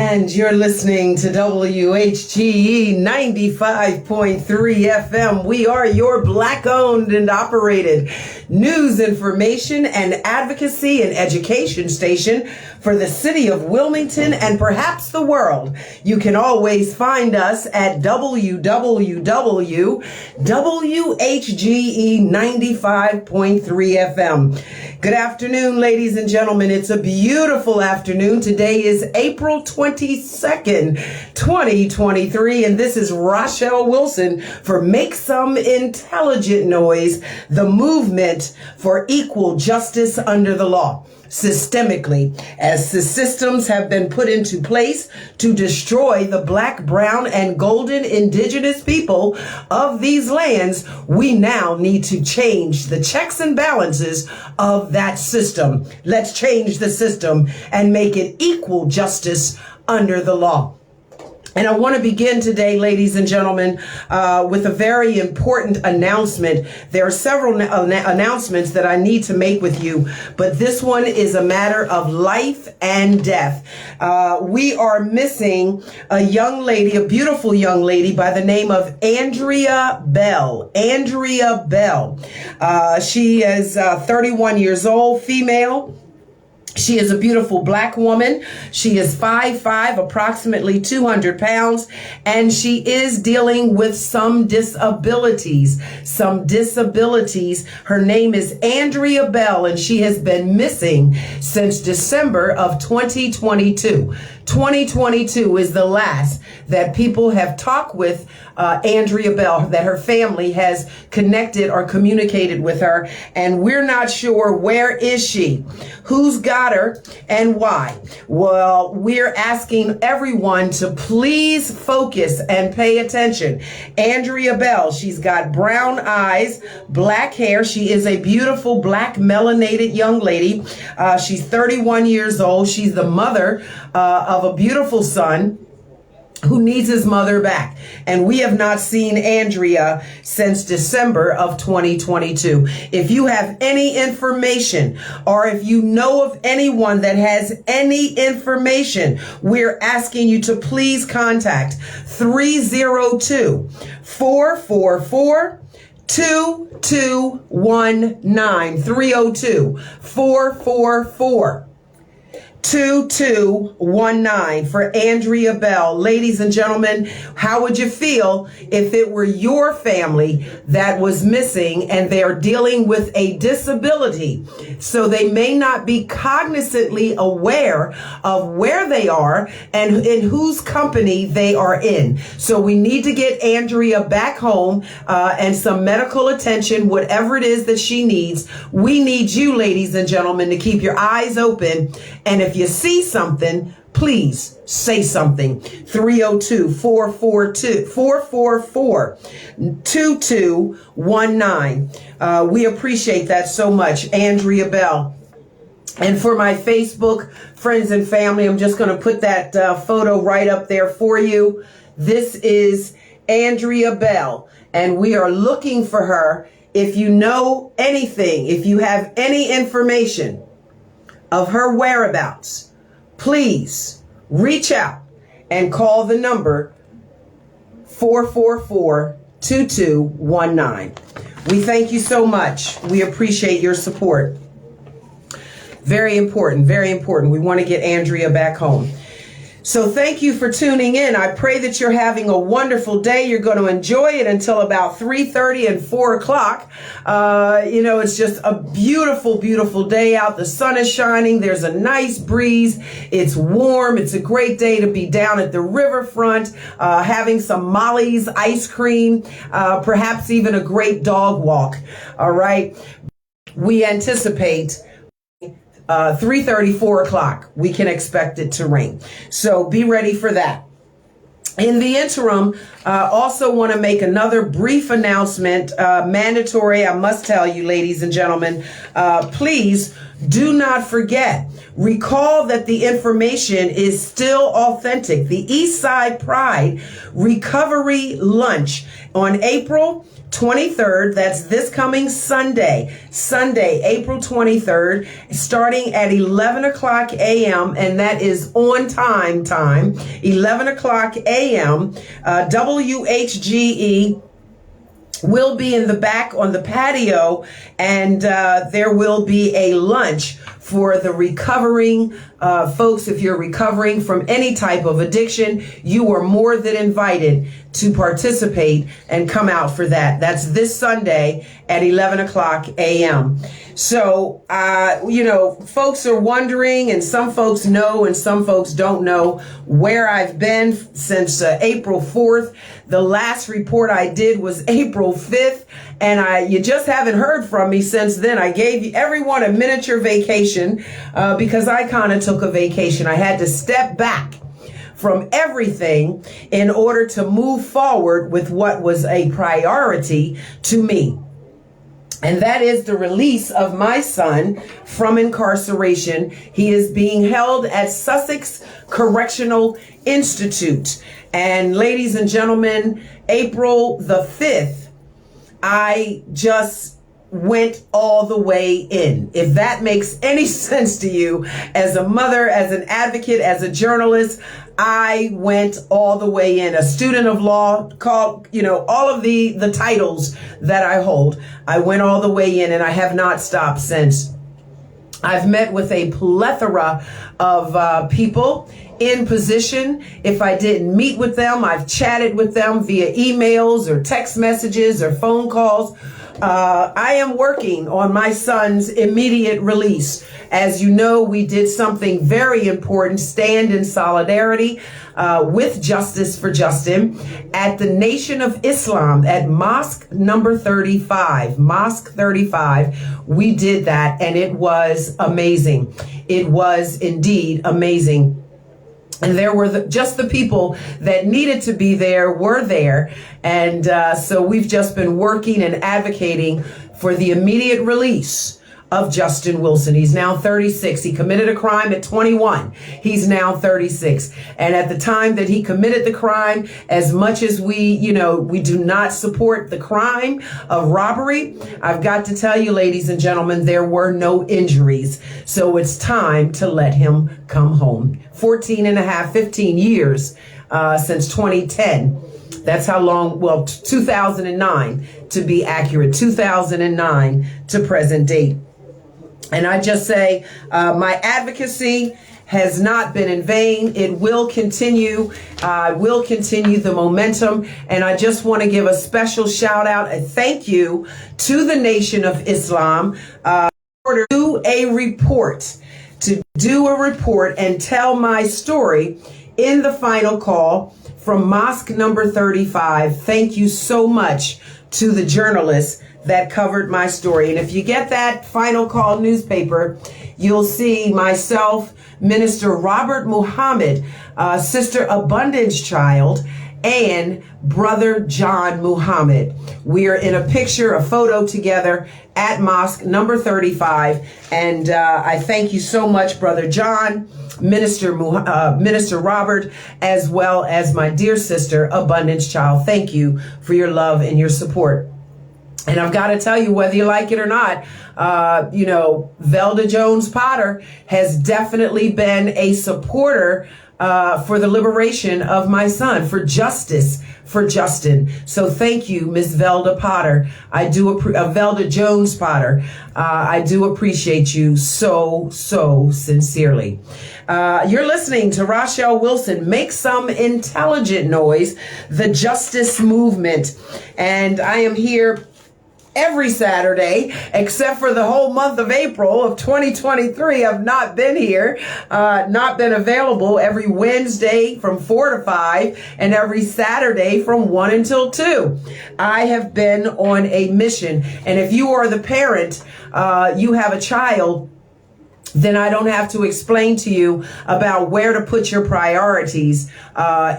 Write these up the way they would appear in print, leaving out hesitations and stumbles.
And you're listening to WHGE 95.3 FM. We are your Black-owned and operated news, information, and advocacy and education station for the city of Wilmington and perhaps the world. You can always find us at www.WHGE95.3 FM. Good afternoon, ladies and gentlemen. It's a beautiful afternoon. Today is April 22nd, 2023, and this is Rachelle Wilson for Make Some Intelligent Noise, the movement for equal justice under the law. Systemically, as the systems have been put into place to destroy the Black, brown, and golden indigenous people of these lands, we now need to change the checks and balances of that system. Let's change the system and make it equal justice under the law. And I want to begin today, ladies and gentlemen, with a very important announcement. There are several announcements that I need to make with you, but this one is a matter of life and death. We are missing a young lady, a beautiful young lady by the name of Andrea Bell. Andrea Bell. She is 31 years old, female. She is a beautiful Black woman. She is 5'5", approximately 200 pounds, and she is dealing with some disabilities. Her name is Andrea Bell, and she has been missing since December of 2022. 2022 is the last that people have talked with Andrea Bell, that her family has connected or communicated with her, and we're not sure where is she, who's got her, and why. Well, we're asking everyone to please focus and pay attention. Andrea Bell, she's got brown eyes, black hair. She is a beautiful Black melanated young lady. She's 31 years old. She's the mother of a beautiful son who needs his mother back. And we have not seen Andrea since December of 2022. If you have any information, or if you know of anyone that has any information, we're asking you to please contact 302-444 2219 302-444 2219 for Andrea Bell. Ladies and gentlemen, how would you feel if it were your family that was missing and they are dealing with a disability? So they may not be cognizantly aware of where they are and in whose company they are in. So we need to get Andrea back home and some medical attention, whatever it is that she needs. We need you, ladies and gentlemen, to keep your eyes open. And if you see something, please say something. 302-444-2219. We appreciate that so much, Andrea Bell. And for my Facebook friends and family, I'm just going to put that photo right up there for you. This is Andrea Bell, and we are looking for her. If you know anything, if you have any information of her whereabouts, please reach out and call the number 444-2219. We thank you so much. We appreciate your support. Very important, very important. We want to get Andrea back home. So thank you for tuning in. I pray that you're having a wonderful day. You're going to enjoy it until about 3:30 and 4 o'clock. It's just a beautiful, beautiful day out. The sun is shining. There's a nice breeze. It's warm. It's a great day to be down at the riverfront, having some Molly's ice cream, perhaps even a great dog walk. All right. We anticipate 3:30, 4 o'clock, we can expect it to rain. So be ready for that. In the interim, also want to make another brief announcement, mandatory. I must tell you, ladies and gentlemen, please do not forget. Recall that the information is still authentic. The Eastside Pride Recovery Lunch on April 23rd. That's this coming Sunday, April 23rd, starting at 11 o'clock a.m. And that is on time, 11 o'clock a.m. WHGE will be in the back on the patio, and there will be a lunch for the recovering folks. If you're recovering from any type of addiction, you are more than invited to participate and come out for that. That's this Sunday at 11 o'clock a.m. So, folks are wondering, and some folks know and some folks don't know where I've been since April 4th. The last report I did was April 5th, and you just haven't heard from me since then. I gave everyone a miniature vacation because I kind of took a vacation. I had to step back from everything in order to move forward with what was a priority to me. And that is the release of my son from incarceration. He is being held at Sussex Correctional Institute. And ladies and gentlemen, April the 5th, I just went all the way in. If that makes any sense to you, as a mother, as an advocate, as a journalist, I went all the way in. A student of law, called, all of the titles that I hold. I went all the way in, and I have not stopped since. I've met with a plethora of people in position. If I didn't meet with them, I've chatted with them via emails or text messages or phone calls. I am working on my son's immediate release. As you know, we did something very important, stand in solidarity with Justice for Justin at the Nation of Islam at Mosque number 35. Mosque 35. We did that, and it was amazing. It was indeed amazing. And there were just the people that needed to be there were there. And so we've just been working and advocating for the immediate release of Justin Wilson. He's now 36. He committed a crime at 21. He's now 36. And at the time that he committed the crime, as much as we do not support the crime of robbery, I've got to tell you, ladies and gentlemen, there were no injuries. So it's time to let him come home. 15 years since 2010. That's how long, 2009 to be accurate, 2009 to present date. And I just say my advocacy has not been in vain. It will continue. Will continue the momentum. And I just want to give a special shout out, a thank you to the Nation of Islam to do a report and tell my story in the final call from Mosque number 35. Thank you so much to the journalists that covered my story. And if you get that final call newspaper, you'll see myself, Minister Robert Muhammad, Sister Abundance Child, and Brother John Muhammad. We are in a picture, a photo together at Mosque number 35. And I thank you so much, Brother John, Minister Robert, as well as my dear sister, Abundance Child. Thank you for your love and your support. And I've got to tell you, whether you like it or not, Velda Jones Potter has definitely been a supporter for the liberation of my son, for justice for Justin. So thank you, Miss Velda Potter. Velda Jones Potter. I do appreciate you so sincerely. You're listening to Rachelle Wilson, Make Some Intelligent Noise, the Justice Movement. And I am here every Saturday, except for the whole month of April of 2023. I've not been here, not been available every Wednesday from 4 to 5 and every Saturday from 1 until 2. I have been on a mission. And if you are the parent, you have a child, then I don't have to explain to you about where to put your priorities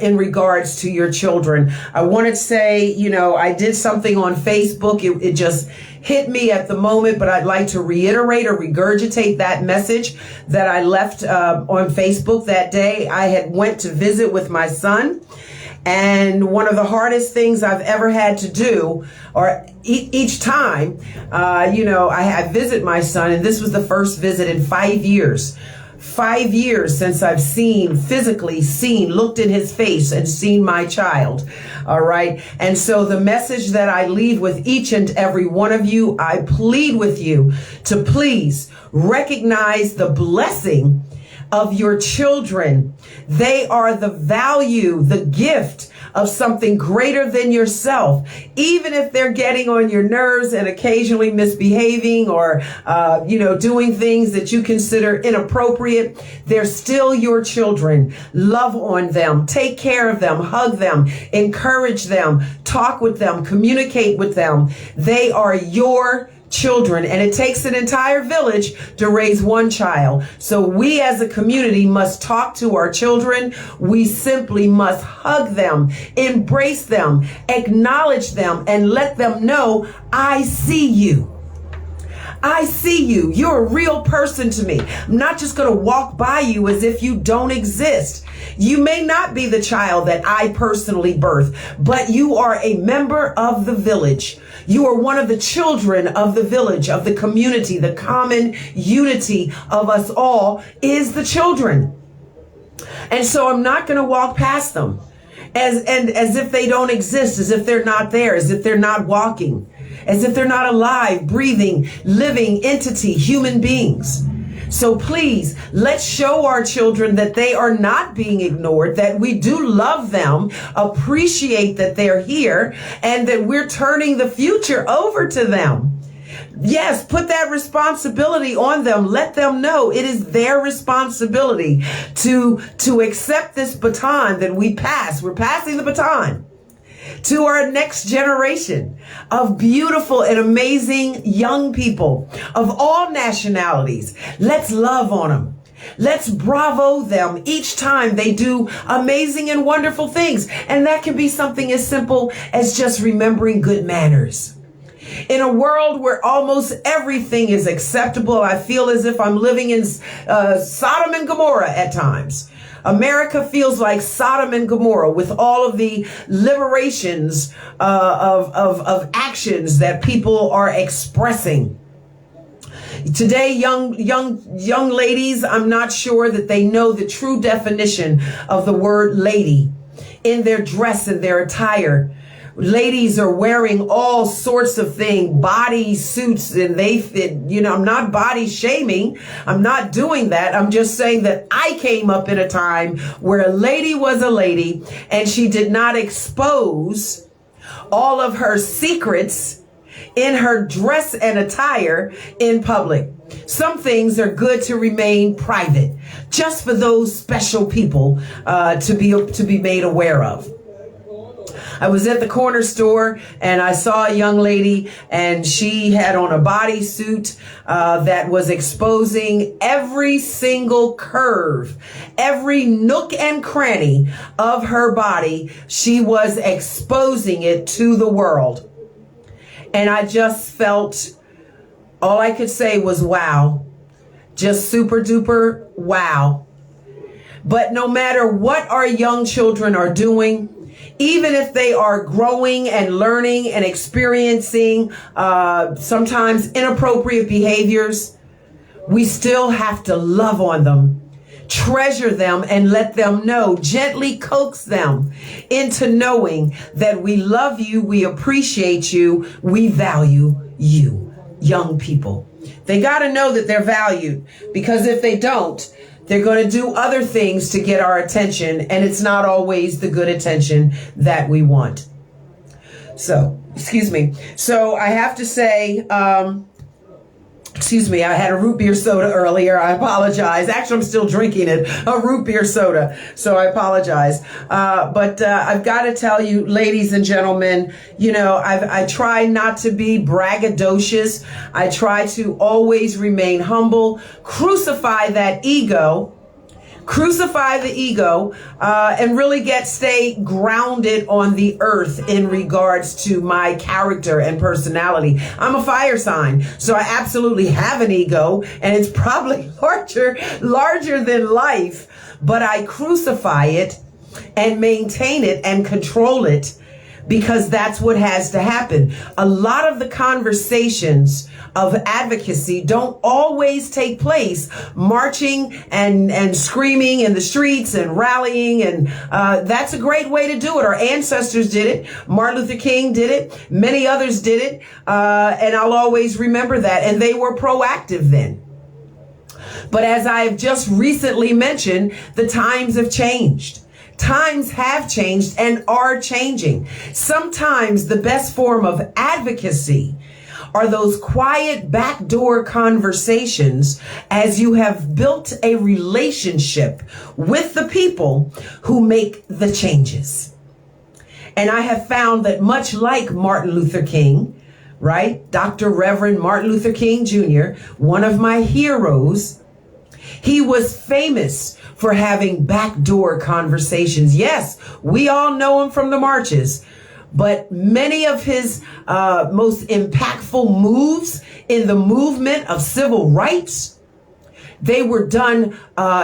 in regards to your children. I want to say, I did something on Facebook. It just hit me at the moment, but I'd like to reiterate or regurgitate that message that I left on Facebook that day. I had went to visit with my son, And one of the hardest things I've ever had to do, or each time, I visit my son, and this was the first visit in 5 years. 5 years since I've physically seen, looked in his face and seen my child. All right. And so the message that I leave with each and every one of you, I plead with you to please recognize the blessing of your children. They are the value, the gift of something greater than yourself. Even if they're getting on your nerves and occasionally misbehaving or, doing things that you consider inappropriate, they're still your children. Love on them, take care of them, hug them, encourage them, talk with them, communicate with them. They are your children, and it takes an entire village to raise one child. So we as a community must talk to our children. We simply must hug them, embrace them, acknowledge them, and let them know, I see you. I see you. You're a real person to me. I'm not just going to walk by you as if you don't exist. You may not be the child that I personally birthed, but you are a member of the village. You are one of the children of the village, of the community. The common unity of us all is the children. And so I'm not going to walk past them as if they don't exist, as if they're not there, as if they're not walking, as if they're not alive, breathing, living entity, human beings. So please, let's show our children that they are not being ignored, that we do love them, appreciate that they're here, and that we're turning the future over to them. Yes, put that responsibility on them. Let them know it is their responsibility to accept this baton that we pass. We're passing the baton to our next generation of beautiful and amazing young people of all nationalities. Let's love on them. Let's bravo them each time they do amazing and wonderful things. And that can be something as simple as just remembering good manners. In a world where almost everything is acceptable, I feel as if I'm living in Sodom and Gomorrah at times. America feels like Sodom and Gomorrah with all of the liberations of actions that people are expressing. Today, young ladies, I'm not sure that they know the true definition of the word lady in their dress and their attire. Ladies are wearing all sorts of things, body suits, and they fit, I'm not body shaming. I'm not doing that. I'm just saying that I came up in a time where a lady was a lady and she did not expose all of her secrets in her dress and attire in public. Some things are good to remain private, just for those special people to be made aware of. I was at the corner store and I saw a young lady and she had on a bodysuit that was exposing every single curve, every nook and cranny of her body. She was exposing it to the world. And I just felt, all I could say was wow, just super duper wow. But no matter what our young children are doing, even if they are growing and learning and experiencing sometimes inappropriate behaviors, we still have to love on them, treasure them, and let them know, gently coax them into knowing that we love you, we appreciate you, we value you, young people. They got to know that they're valued, because if they don't, they're going to do other things to get our attention, and it's not always the good attention that we want. So, excuse me. So I have to say, I had a root beer soda earlier. I apologize. Actually, I'm still drinking it, a root beer soda. So I apologize. But I've got to tell you, ladies and gentlemen, I try not to be braggadocious. I try to always remain humble, crucify that ego, and really stay grounded on the earth in regards to my character and personality. I'm a fire sign, so I absolutely have an ego, and it's probably larger than life, but I crucify it and maintain it and control it, because that's what has to happen. A lot of the conversations of advocacy don't always take place marching and screaming in the streets and rallying. And that's a great way to do it. Our ancestors did it. Martin Luther King did it. Many others did it. And I'll always remember that. And they were proactive then. But as I've just recently mentioned, the times have changed. Times have changed and are changing. Sometimes the best form of advocacy are those quiet backdoor conversations as you have built a relationship with the people who make the changes. And I have found that much like Martin Luther King, right? Dr. Reverend Martin Luther King Jr., one of my heroes, he was famous for having backdoor conversations. Yes, we all know him from the marches, but many of his most impactful moves in the movement of civil rights, they were done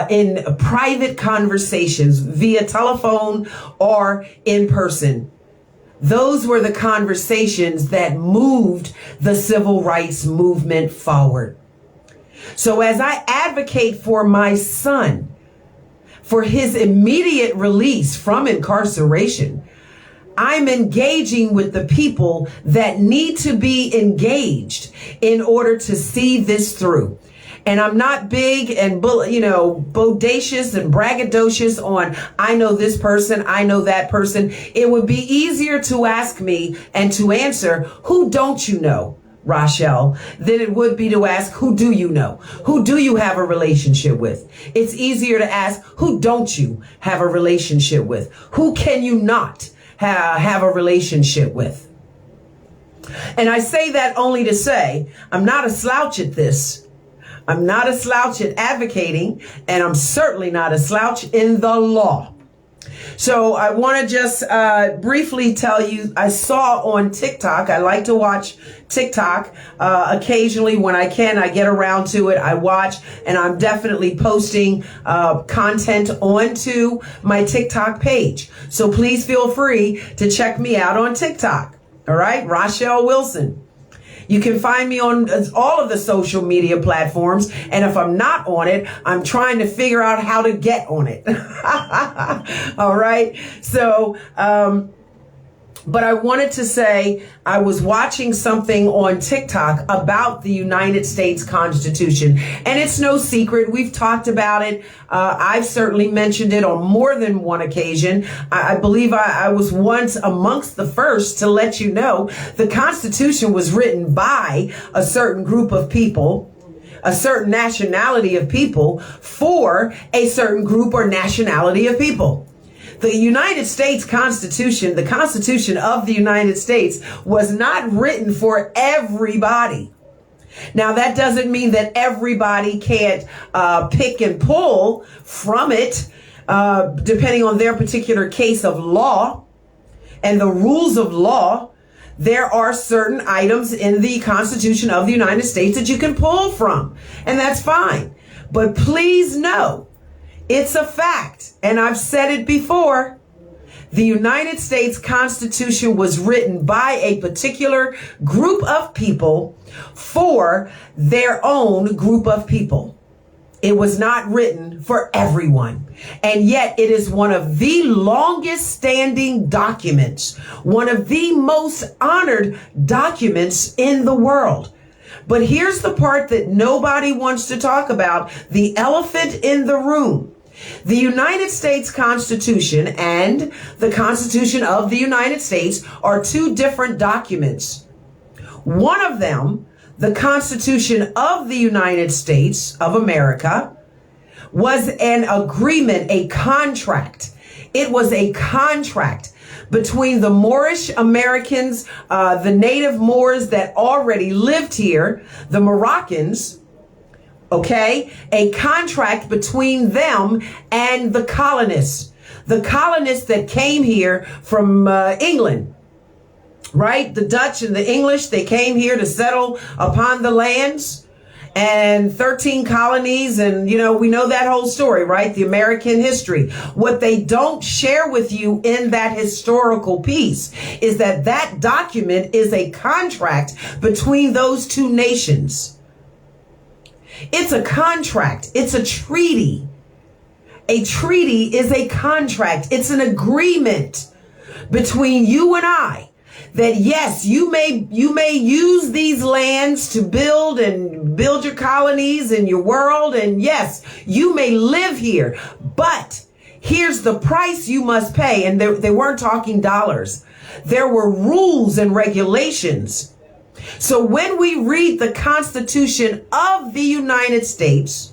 in private conversations via telephone or in person. Those were the conversations that moved the civil rights movement forward. So as I advocate for my son, for his immediate release from incarceration, I'm engaging with the people that need to be engaged in order to see this through. And I'm not big and, bodacious and braggadocious on, I know this person, I know that person. It would be easier to ask me and to answer, who don't you know, Rachelle, than it would be to ask, who do you know? Who do you have a relationship with? It's easier to ask, who don't you have a relationship with? Who can you not have a relationship with? And I say that only to say, I'm not a slouch at this. I'm not a slouch at advocating, and I'm certainly not a slouch in the law. So I want to just briefly tell you, I saw on TikTok, I like to watch TikTok occasionally when I can. I get around to it. I watch, and I'm definitely posting content onto my TikTok page. So please feel free to check me out on TikTok. All right, Rachelle Wilson. You can find me on all of the social media platforms. And if I'm not on it, I'm trying to figure out how to get on it. All right. So, but I wanted to say, I was watching something on TikTok about the United States Constitution, and it's no secret. We've talked about it. I've certainly mentioned it on more than one occasion. I believe I was once amongst the first to let you know the Constitution was written by a certain group of people, a certain nationality of people, for a certain group or nationality of people. The United States Constitution, the Constitution of the United States, was not written for everybody. Now, that doesn't mean that everybody can't pick and pull from it, depending on their particular case of law and the rules of law. There are certain items in the Constitution of the United States that you can pull from, and that's fine. But please know, it's a fact, and I've said it before, the United States Constitution was written by a particular group of people for their own group of people. It was not written for everyone. And yet it is one of the longest standing documents, one of the most honored documents in the world. But here's the part that nobody wants to talk about, the elephant in the room. The United States Constitution and the Constitution of the United States are two different documents. One of them, the Constitution of the United States of America, was an agreement, a contract. It was a contract between the Moorish Americans, the native Moors that already lived here, the Moroccans. Okay, a contract between them and the colonists that came here from England, right? The Dutch and the English, they came here to settle upon the lands. and 13 colonies. And, we know that whole story, right? The American history. What they don't share with you in that historical piece is that that document is a contract between those two nations. It's a contract. It's a treaty. A treaty is a contract. It's an agreement between you and I that, yes, you may use these lands to build your colonies and your world. And yes, you may live here, but here's the price you must pay. And they weren't talking dollars. There were rules and regulations. So when we read the Constitution of the United States,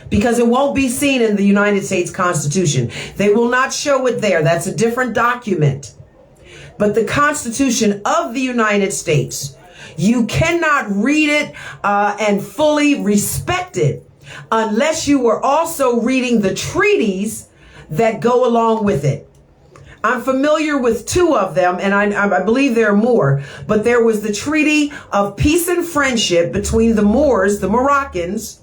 because it won't be seen in the United States Constitution, they will not show it there. That's a different document. But the Constitution of the United States, you cannot read it and fully respect it unless you were also reading the treaties that go along with it. I'm familiar with two of them, and I believe there are more, but there was the Treaty of Peace and Friendship between the Moors, the Moroccans,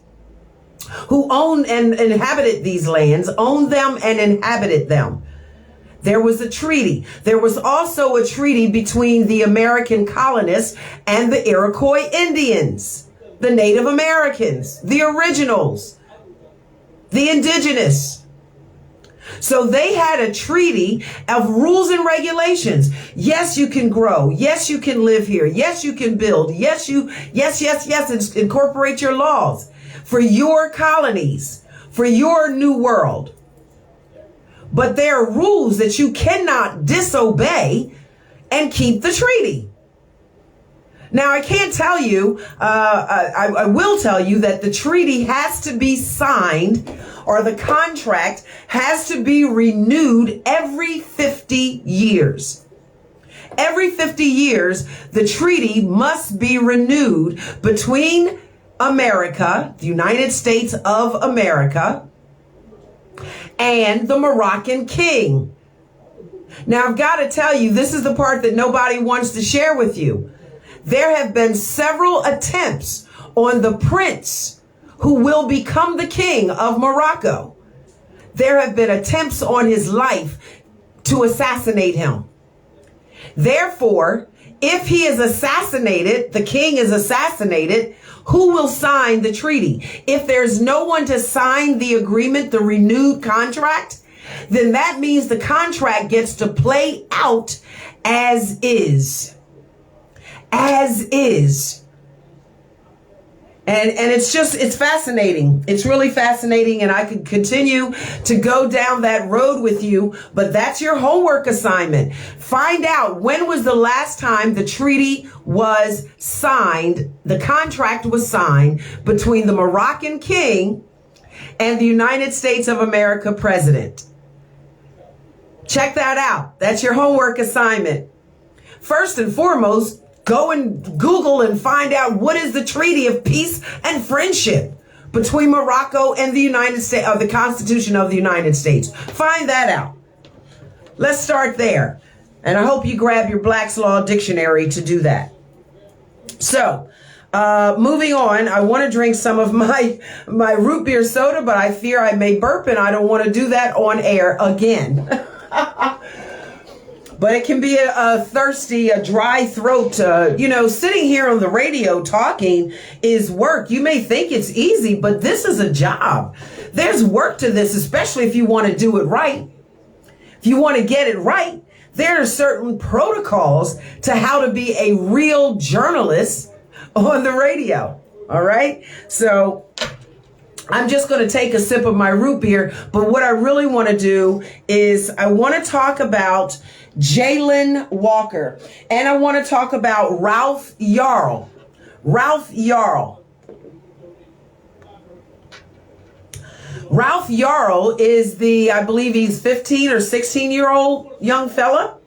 who owned and inhabited these lands, owned them and inhabited them. There was a treaty. There was also a treaty between the American colonists and the Iroquois Indians, the Native Americans, the originals, the indigenous. So they had a treaty of rules and regulations. Yes, you can grow. Yes, you can live here. Yes, you can build. Yes, incorporate your laws for your colonies, for your new world. But there are rules that you cannot disobey and keep the treaty. Now, I can't tell you, I will tell you that the treaty has to be signed, or the contract has to be renewed every 50 years. Every 50 years, the treaty must be renewed between America, the United States of America, and the Moroccan king. Now, I've got to tell you, this is the part that nobody wants to share with you. There have been several attempts on the prince who will become the king of Morocco. There have been attempts on his life to assassinate him. Therefore, if he is assassinated, the king is assassinated, who will sign the treaty? If there's no one to sign the agreement, the renewed contract, then that means the contract gets to play out as is. As is. And it's fascinating. It's really fascinating. And I could continue to go down that road with you, but that's your homework assignment. Find out, when was the last time the treaty was signed, the contract was signed between the Moroccan king and the United States of America president. Check that out. That's your homework assignment. First and foremost, go and Google and find out what is the Treaty of Peace and Friendship between Morocco and the United States, of the Constitution of the United States. Find that out. Let's start there. And I hope you grab your Black's Law Dictionary to do that. So, moving on, I want to drink some of my root beer soda, but I fear I may burp, and I don't want to do that on air again. But it can be a thirsty, a dry throat. Sitting here on the radio talking is work. You may think it's easy, but this is a job. There's work to this, especially if you want to do it right. If you want to get it right, there are certain protocols to how to be a real journalist on the radio. All right. So I'm just going to take a sip of my root beer. But what I really want to do is I want to talk about Jalen Walker, and I want to talk about Ralph Yarl. Ralph Yarl. Ralph Yarl is I believe he's 15 or 16-year-old young fella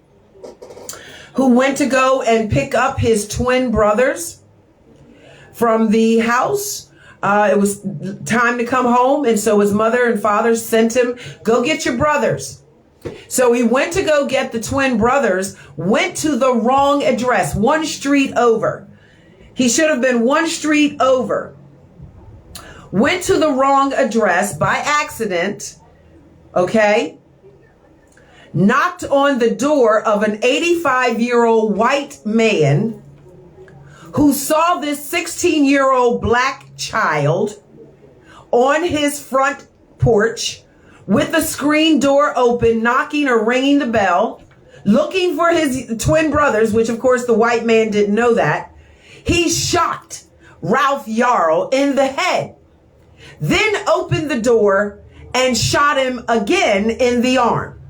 who went to go and pick up his twin brothers from the house. It was time to come home, and so his mother and father sent him, go get your brothers. So he went to go get the twin brothers, went to the wrong address, one street over. He should have been one street over. went to the wrong address by accident, okay, knocked on the door of an 85-year-old white man who saw this 16-year-old black child on his front porch with the screen door open, knocking or ringing the bell, looking for his twin brothers, which of course the white man didn't know that. He shot Ralph Yarl in the head, then opened the door and shot him again in the arm.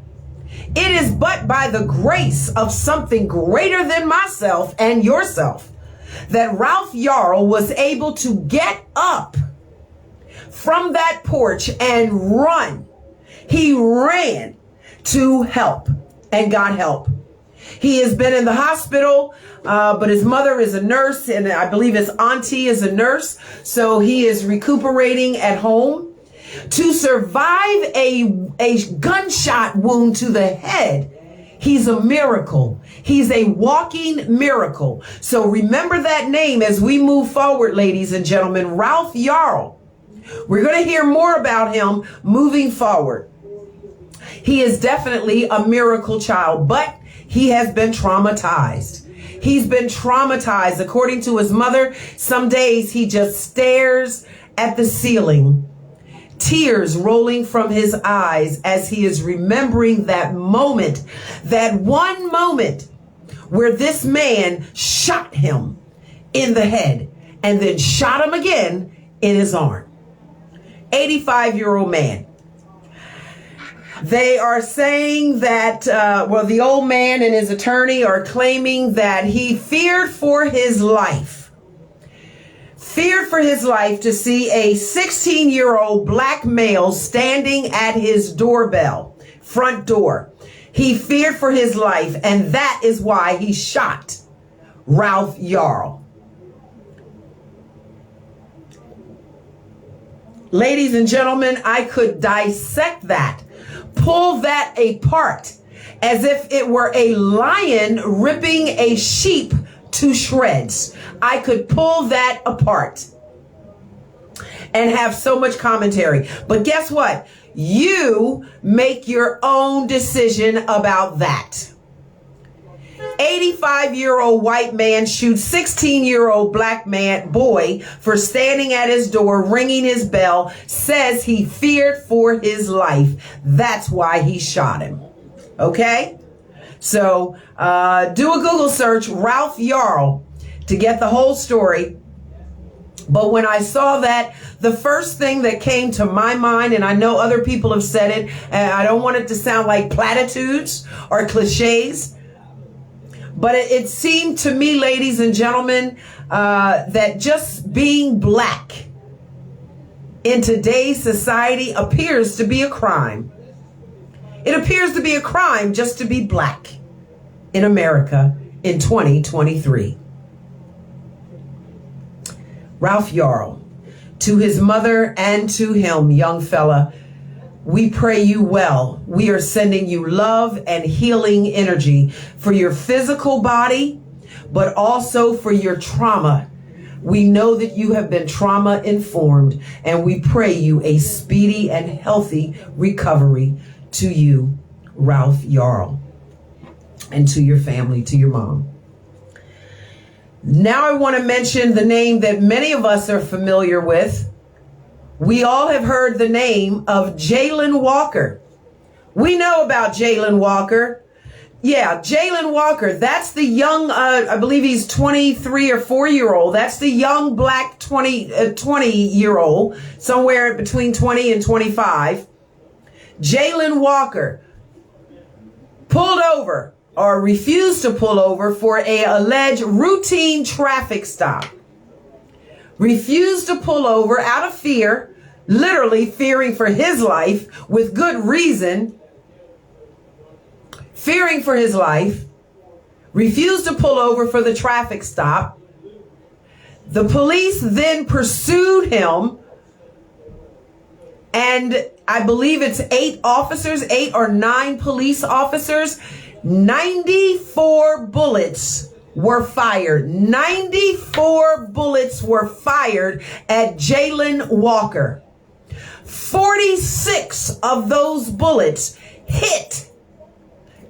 It is but by the grace of something greater than myself and yourself that Ralph Yarl was able to get up from that porch and run. He ran to help and got help. He has been in the hospital, but his mother is a nurse, and I believe his auntie is a nurse, so he is recuperating at home. To survive a gunshot wound to the head, he's a miracle. He's a walking miracle. So remember that name as we move forward, ladies and gentlemen, Ralph Yarl. We're going to hear more about him moving forward. He is definitely a miracle child, but he has been traumatized. He's been traumatized. According to his mother, some days he just stares at the ceiling, tears rolling from his eyes as he is remembering that moment, that one moment where this man shot him in the head and then shot him again in his arm. 85-year-old man. They are saying that, the old man and his attorney are claiming that he feared for his life. Feared for his life to see a 16-year-old black male standing at his doorbell, front door. He feared for his life, and that is why he shot Ralph Yarl. Ladies and gentlemen, I could dissect that, pull that apart as if it were a lion ripping a sheep to shreds. I could pull that apart and have so much commentary. But guess what? You make your own decision about that. 85-year-old white man shoots 16-year-old black boy for standing at his door, ringing his bell, says he feared for his life. That's why he shot him. Okay? So do a Google search, Ralph Yarl, to get the whole story. But when I saw that, the first thing that came to my mind, and I know other people have said it, and I don't want it to sound like platitudes or cliches, but it seemed to me, ladies and gentlemen, that just being black in today's society appears to be a crime. It appears to be a crime just to be black in America in 2023. Ralph Yarl, to his mother and to him, young fella, we pray you well. We are sending you love and healing energy for your physical body, but also for your trauma. We know that you have been trauma informed, and we pray you a speedy and healthy recovery to you, Ralph Yarl, and to your family, to your mom. Now I want to mention the name that many of us are familiar with. We all have heard the name of Jayland Walker. We know about Jayland Walker. Yeah, Jayland Walker, that's the young, I believe he's 23 or 4-year-old. That's the young black 20-year-old, somewhere between 20 and 25. Jayland Walker pulled over or refused to pull over for a alleged routine traffic stop. Refused to pull over out of fear, literally fearing for his life with good reason. Fearing for his life, refused to pull over for the traffic stop. The police then pursued him, and I believe it's 8 or 9 police officers. 94 bullets were fired. 94 bullets were fired at Jayland Walker. 46 of those bullets hit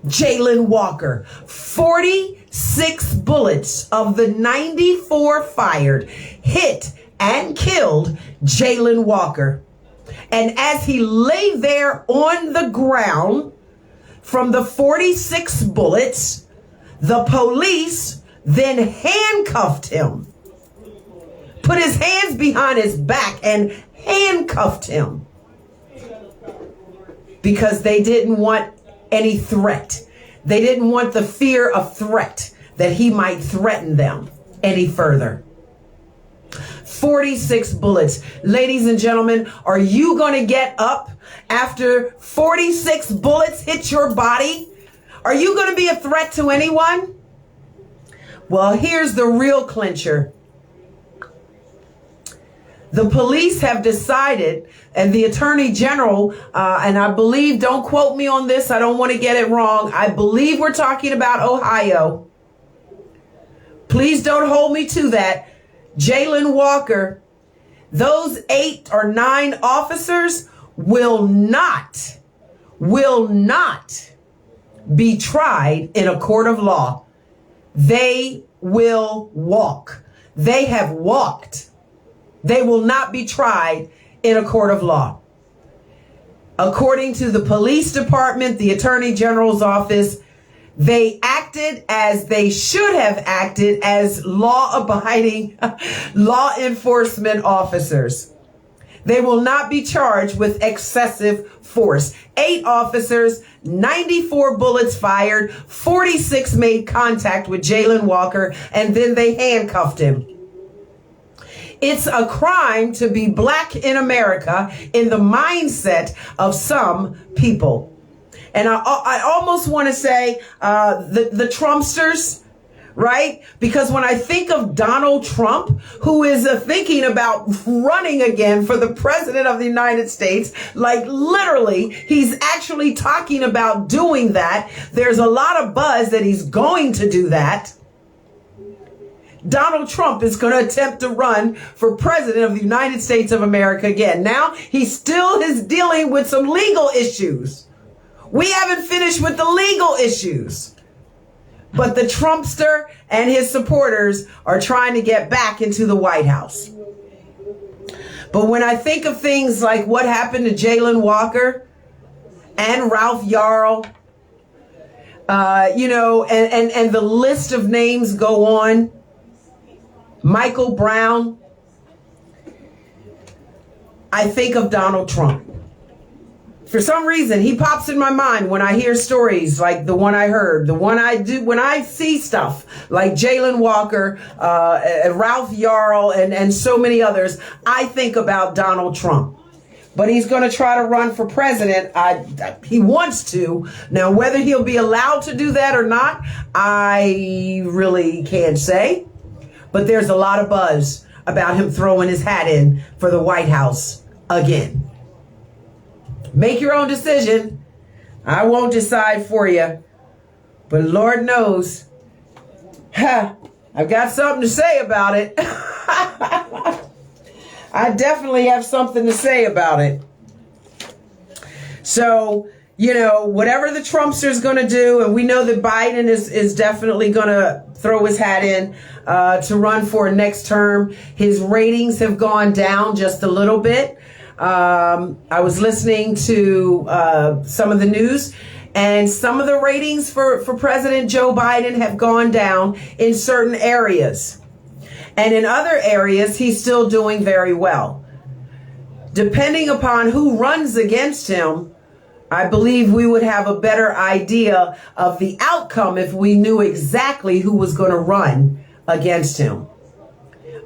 Jayland Walker. 46 bullets of the 94 fired hit and killed Jayland Walker. And as he lay there on the ground from the 46 bullets, the police then handcuffed him, put his hands behind his back and handcuffed him because they didn't want any threat. They didn't want the fear of threat that he might threaten them any further. 46 bullets. Ladies and gentlemen, are you going to get up after 46 bullets hit your body? Are you going to be a threat to anyone? Well, here's the real clincher. The police have decided, and the Attorney General, and I believe, don't quote me on this, I don't want to get it wrong, I believe we're talking about Ohio. Please don't hold me to that. Jayland Walker, those 8 or 9 officers will not be tried in a court of law. They will walk. They have walked. They will not be tried in a court of law. According to the police department, the Attorney General's office, they acted as they should have acted as law-abiding law enforcement officers. They will not be charged with excessive force. 8 officers, 94 bullets fired, 46 made contact with Jayland Walker, and then they handcuffed him. It's a crime to be black in America in the mindset of some people. And I almost want to say the Trumpsters, right? Because when I think of Donald Trump, who is thinking about running again for the president of the United States, like literally, he's actually talking about doing that. There's a lot of buzz that he's going to do that. Donald Trump is going to attempt to run for president of the United States of America again. Now, he still is dealing with some legal issues. We haven't finished with the legal issues. But the Trumpster and his supporters are trying to get back into the White House. But when I think of things like what happened to Jayland Walker and Ralph Yarl, and the list of names go on, Michael Brown, I think of Donald Trump. For some reason, he pops in my mind when I hear stories like the one I heard, the one I do, when I see stuff like Jayland Walker, Ralph Yarl, and so many others. I think about Donald Trump. But he's going to try to run for president. He wants to. Now, whether he'll be allowed to do that or not, I really can't say. But there's a lot of buzz about him throwing his hat in for the White House again. Make your own decision. I won't decide for you. But Lord knows, I've got something to say about it. I definitely have something to say about it. So, whatever the Trumpster's going to do, and we know that Biden is definitely going to throw his hat in to run for next term. His ratings have gone down just a little bit. I was listening to some of the news, and some of the ratings for President Joe Biden have gone down in certain areas. And in other areas, he's still doing very well. Depending upon who runs against him, I believe we would have a better idea of the outcome if we knew exactly who was going to run against him.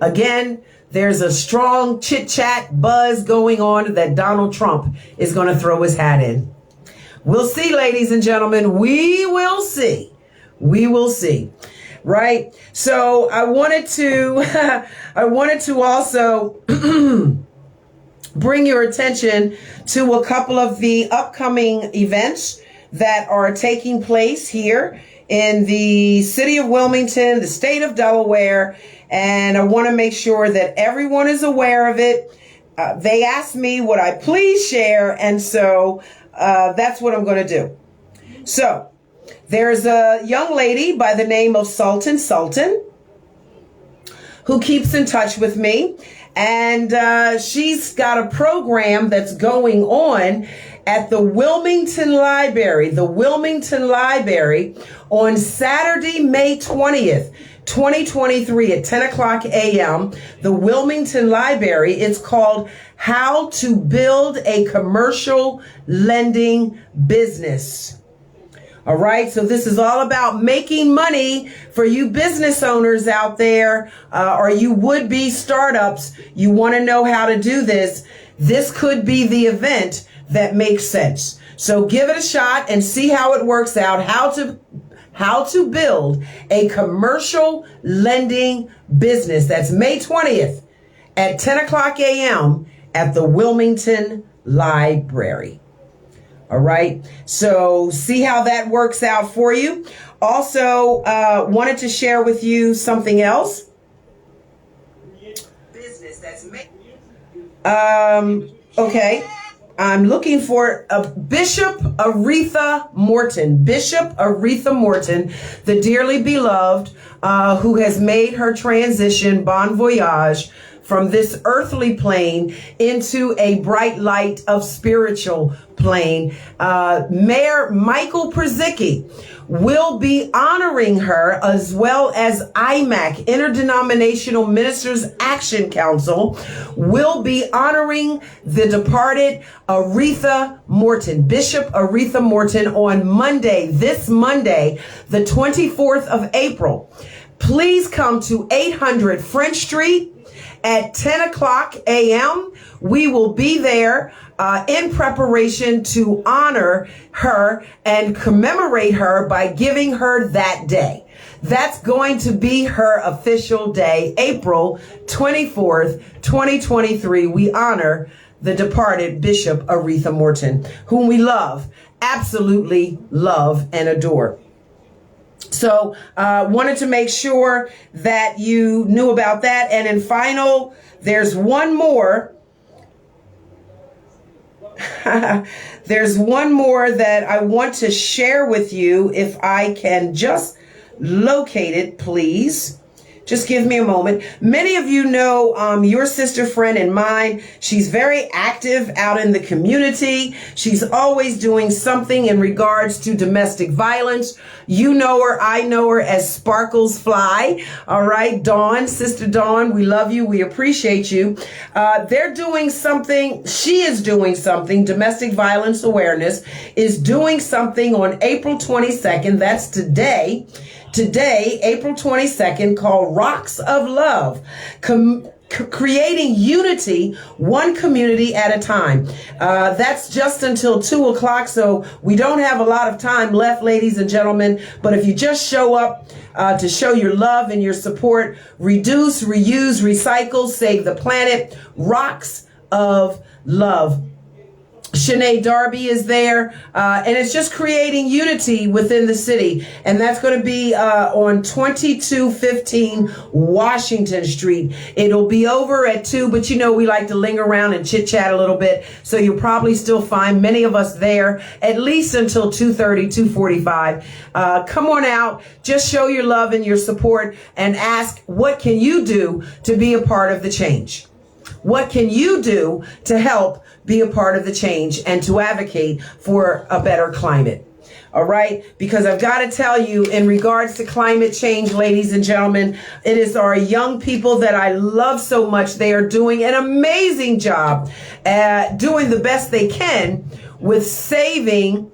Again, there's a strong chit-chat buzz going on that Donald Trump is going to throw his hat in. We'll see, ladies and gentlemen. We will see. We will see. Right? So I wanted to also bring your attention to a couple of the upcoming events that are taking place here in the city of Wilmington, the state of Delaware, and I want to make sure that everyone is aware of it. They asked me would I please share, and so that's what I'm going to do. So there's a young lady by the name of Sultan who keeps in touch with me, and she's got a program that's going on at the Wilmington Library, on Saturday, May 20th, 2023 at 10 o'clock a.m. The Wilmington Library. It's called How to Build a Commercial Lending Business. All right. So this is all about making money for you business owners out there, or you would-be startups. You want to know how to do this. This could be the event that makes sense. So give it a shot and see how it works out. How to build a commercial lending business. That's May 20th at 10 o'clock a.m. at the Wilmington Library. All right. So see how that works out for you. Also, wanted to share with you something else. Business that's okay. I'm looking for Bishop Aretha Morton. Bishop Aretha Morton, the dearly beloved, who has made her transition, bon voyage, from this earthly plane into a bright light of spiritual plane. Mayor Michael Przicki will be honoring her, as well as IMAC, Interdenominational Ministers Action Council, will be honoring the departed Aretha Morton, Bishop Aretha Morton, on Monday, this Monday, the 24th of April. Please come to 800 French Street at 10 o'clock a.m. We will be there in preparation to honor her and commemorate her by giving her that day. That's going to be her official day, April 24th, 2023. We honor the departed Bishop Aretha Morton, whom we love, absolutely love and adore. So wanted to make sure that you knew about that. And in final, there's one more. There's one more that I want to share with you. If I can just locate it, please. Just give me a moment. Many of you know your sister friend and mine. She's very active out in the community. She's always doing something in regards to domestic violence. You know her. I know her as Sparkles Fly. All right, Dawn, Sister Dawn, we love you. We appreciate you. They're doing something. She is doing something. Domestic Violence Awareness is doing something on April 22nd. That's today. Today, April 22nd, called Rocks of Love, creating unity, one community at a time. That's just until 2 o'clock, so we don't have a lot of time left, ladies and gentlemen. But if you just show up to show your love and your support, reduce, reuse, recycle, save the planet, Rocks of Love. Shanae Darby is there, and it's just creating unity within the city. And that's going to be on 2215 Washington Street. It'll be over at 2, but you know we like to linger around and chit-chat a little bit. So you'll probably still find many of us there at least until 2:30, 2:45. Come on out, just show your love and your support, and ask, what can you do to be a part of the change? What can you do to help be a part of the change and to advocate for a better climate? All right, because I've got to tell you, in regards to climate change, ladies and gentlemen, it is our young people that I love so much. They are doing an amazing job at doing the best they can with saving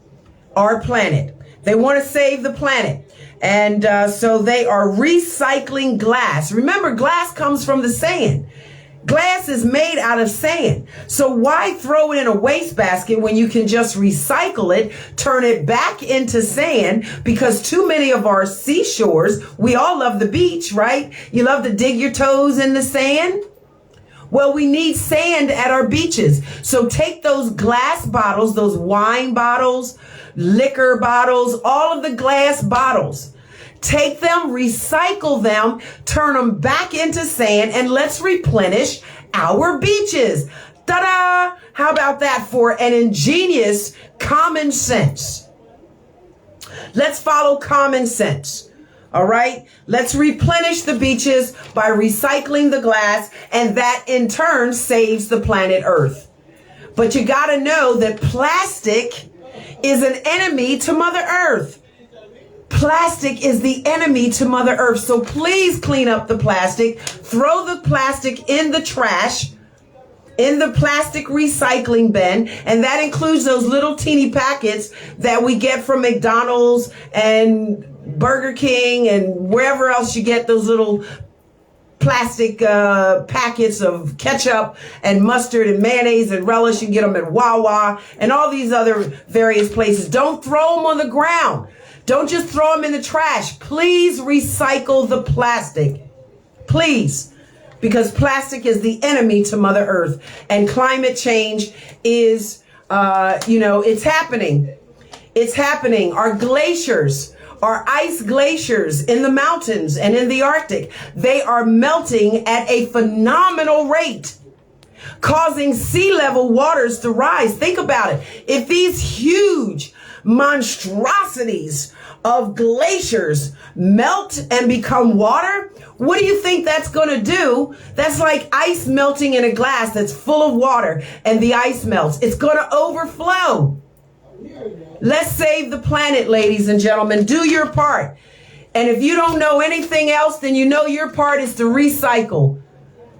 our planet. They want to save the planet. And so they are recycling glass. Remember, glass comes from the sand. Glass is made out of sand. So why throw it in a wastebasket when you can just recycle it, turn it back into sand? Because too many of our seashores, we all love the beach, right? You love to dig your toes in the sand. Well, we need sand at our beaches. So take those glass bottles, those wine bottles, liquor bottles, all of the glass bottles. Take them, recycle them, turn them back into sand, and let's replenish our beaches. Ta-da! How about that for an ingenious common sense? Let's follow common sense. All right? Let's replenish the beaches by recycling the glass, and that in turn saves the planet Earth. But you got to know that plastic is an enemy to Mother Earth. Plastic is the enemy to Mother Earth. So please clean up the plastic. Throw the plastic in the trash, in the plastic recycling bin. And that includes those little teeny packets that we get from McDonald's and Burger King and wherever else you get those little plastic packets of ketchup and mustard and mayonnaise and relish. You get them at Wawa and all these other various places. Don't throw them on the ground. Don't just throw them in the trash. Please recycle the plastic. Please. Because plastic is the enemy to Mother Earth. And climate change is, it's happening. It's happening. Our glaciers, our ice glaciers in the mountains and in the Arctic, they are melting at a phenomenal rate, causing sea level waters to rise. Think about it. If these huge monstrosities of glaciers melt and become water, what do you think that's going to do? That's like ice melting in a glass that's full of water and the ice melts. It's going to overflow. Let's save the planet, ladies and gentlemen. Do your part. And if you don't know anything else, then you know your part is to recycle.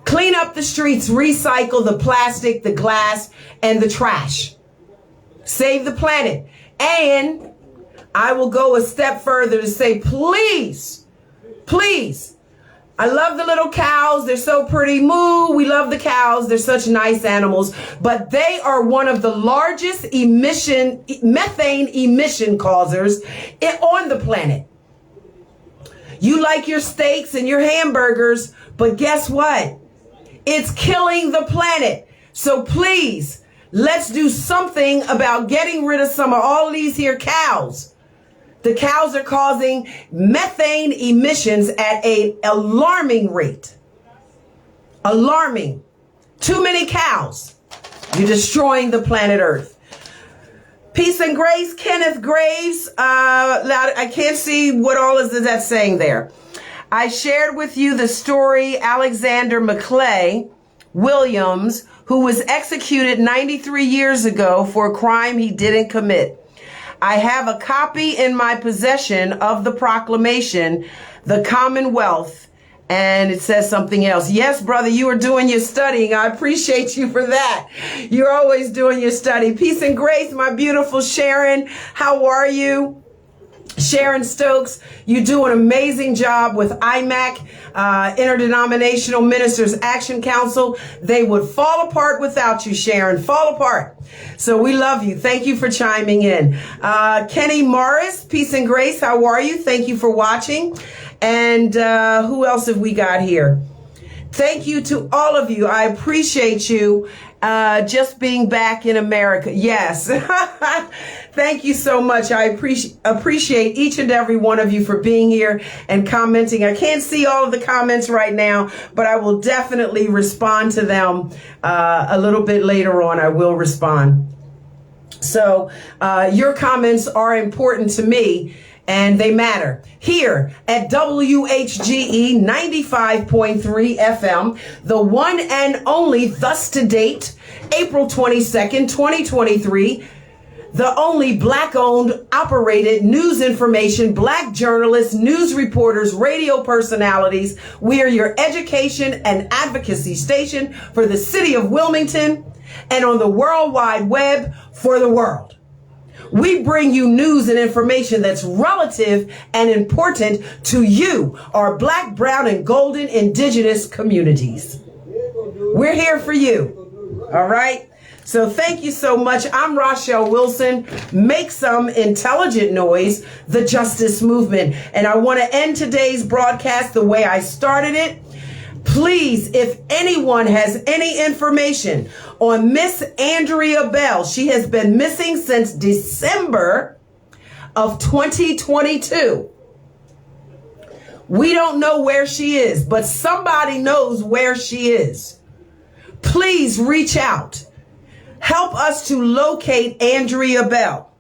Clean up the streets, recycle the plastic, the glass, and the trash. Save the planet. And I will go a step further to say, please, please. I love the little cows. They're so pretty. Moo. We love the cows. They're such nice animals. But they are one of the largest methane emission causers on the planet. You like your steaks and your hamburgers, but guess what? It's killing the planet. So please, let's do something about getting rid of some of all these here cows. The cows are causing methane emissions at an alarming rate. Alarming. Too many cows. You're destroying the planet Earth. Peace and grace, Kenneth Graves. I can't see what all is that saying there. I shared with you the story Alexander McClay Williams, who was executed 93 years ago for a crime he didn't commit. I have a copy in my possession of the proclamation, the Commonwealth, and it says something else. Yes, brother, you are doing your studying. I appreciate you for that. You're always doing your study. Peace and grace, my beautiful Sharon. How are you? Sharon Stokes, you do an amazing job with IMAC, Interdenominational Ministers Action Council. They would fall apart without you, Sharon, fall apart. So we love you. Thank you for chiming in. Kenny Morris, peace and grace. How are you? Thank you for watching. And who else have we got here? Thank you to all of you. I appreciate you just being back in America. Yes. Thank you so much. I appreciate each and every one of you for being here and commenting. I can't see all of the comments right now, but I will definitely respond to them a little bit later on. I will respond. So your comments are important to me. And they matter. Here at WHGE 95.3 FM, the one and only, thus to date, April 22nd, 2023, the only Black-owned, operated news information, Black journalists, news reporters, radio personalities. We are your education and advocacy station for the city of Wilmington and on the World Wide Web for the world. We bring you news and information that's relative and important to you, our Black, brown, and golden indigenous communities. We're here for you. All right? So thank you so much. I'm Rachelle Wilson. Make some intelligent noise, the justice movement. And I want to end today's broadcast the way I started it. Please, if anyone has any information on Miss Andrea Bell, she has been missing since December of 2022. We don't know where she is, but somebody knows where she is. Please reach out. Help us to locate Andrea Bell.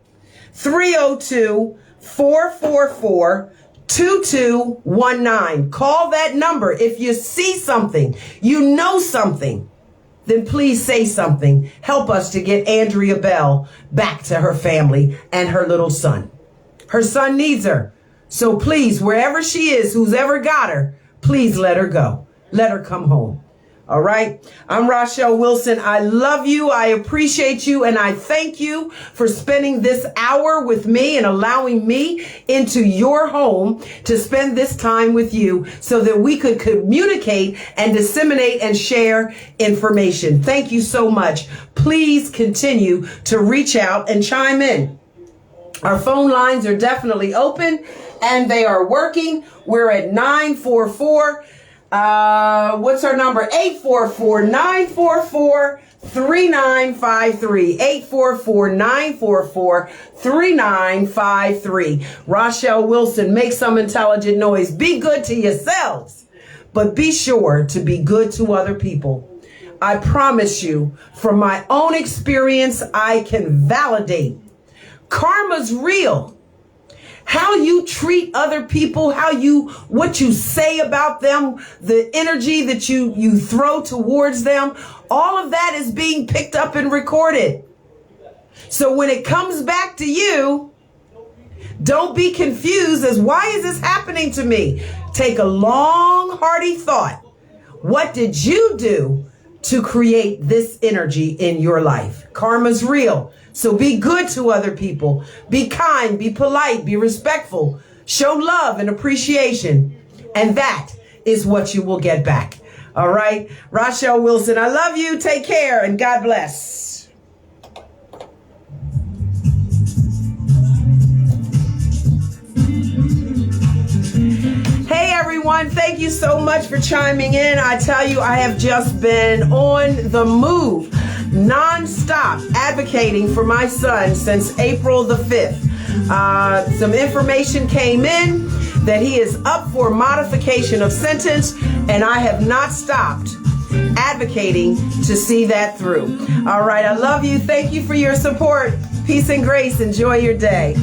302-444-2219. Call that number. If you see something, you know something, then please say something. Help us to get Andrea Bell back to her family and her little son. Her son needs her. So please, wherever she is, who's ever got her, please let her go. Let her come home. All right. I'm Rachelle Wilson. I love you. I appreciate you. And I thank you for spending this hour with me and allowing me into your home to spend this time with you so that we could communicate and disseminate and share information. Thank you so much. Please continue to reach out and chime in. Our phone lines are definitely open and they are working. We're at 944. What's our number? 844-944-3953. 844-944-3953. Rachelle Wilson, make some intelligent noise. Be good to yourselves, but be sure to be good to other people. I promise you, from my own experience, I can validate. Karma's real. How you treat other people, what you say about them, the energy that you throw towards them, all of that is being picked up and recorded. So when it comes back to you, don't be confused as why is this happening to me? Take a long, hearty thought. What did you do to create this energy in your life? Karma's real. So be good to other people. Be kind, be polite, be respectful. Show love and appreciation. And that is what you will get back. All right. Rachelle Wilson, I love you. Take care and God bless. Hey everyone, thank you so much for chiming in. I tell you, I have just been on the move, non-stop, advocating for my son since April the 5th. Some information came in that he is up for modification of sentence, and I have not stopped advocating to see that through. All right, I love you. Thank you for your support. Peace and grace. Enjoy your day.